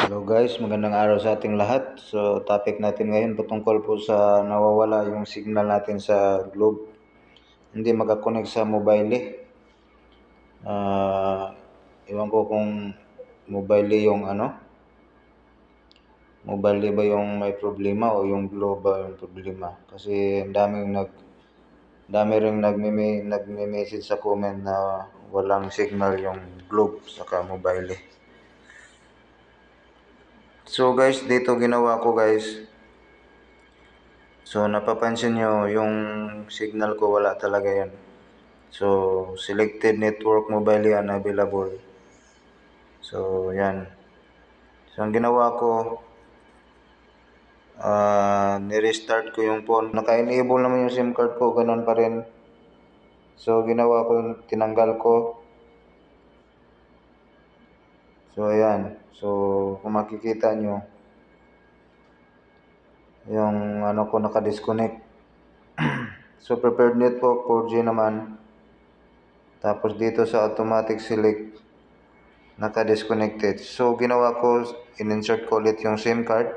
Hello guys, magandang araw sa ating lahat. So topic natin ngayon patungkol po sa nawawala yung signal natin sa globe. Hindi makakonect sa mobile. Ewan ko kung mobile yung mobile ba yung may problema o yung globe ba yung problema. Kasi ang dami ring nagme-message sa comment na walang signal yung globe saka mobile. So guys, dito ginawa ko guys. So napapansin nyo yung signal ko wala talaga yan. So selected network mobile yan available. So yan. So ang ginawa ko, ni-restart ko yung phone. Naka-enable naman yung SIM card ko, ganun pa rin. So ginawa ko, tinanggal ko. So ayan. So kung makikita nyo, yung ano ko naka-disconnect. So prepared network 4G naman. Tapos dito sa automatic select, naka-disconnected. So ginawa ko, in-insert ko ulit yung SIM card.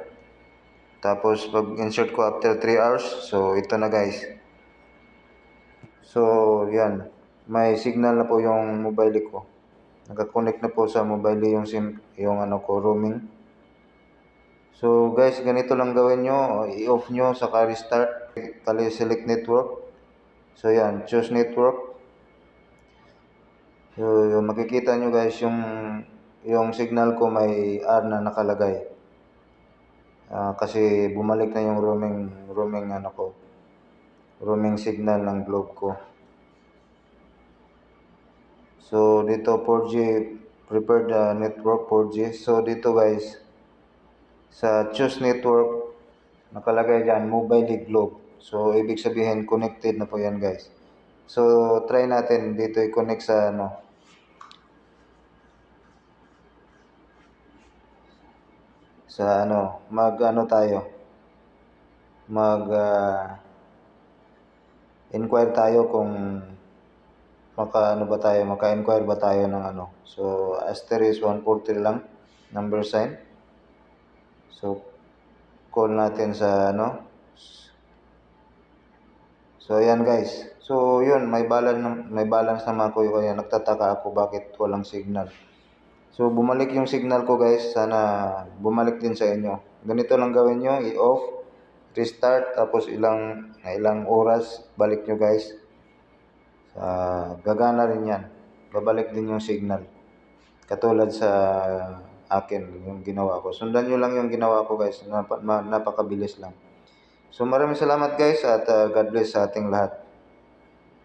Tapos pag insert ko after 3 hours, so ito na guys. So yan, may signal na po yung mobile ko. Naka-connect na po sa mobile yung SIM, yung ano ko, roaming. So guys, ganito lang gawin nyo, i-off nyo saka restart, select network. So yan, choose network. So yung makikita nyo guys, yung signal ko may R na nakalagay. Kasi bumalik na yung roaming signal ng globe ko. So dito 4G prepared network 4G. So dito guys sa choose network nakalagay diyan mobile globe. So ibig sabihin connected na po yan guys. So try natin dito i-connect sa inquire tayo kung maka-inquire ba tayo ng So asterisk 140 lang number sign. So call natin sa So ayan guys. So yun, may balance naman ko, kaya nagtataka ako bakit walang signal. So bumalik yung signal ko guys, sana bumalik din sa inyo. Ganito lang gawin nyo, i-off, restart, tapos ilang oras balik nyo guys. Gagana rin yan, babalik din yung signal. Katulad sa akin, yung ginawa ko. Sundan nyo lang yung ginawa ko guys, napakabilis lang. So maraming salamat guys at God bless sa ating lahat.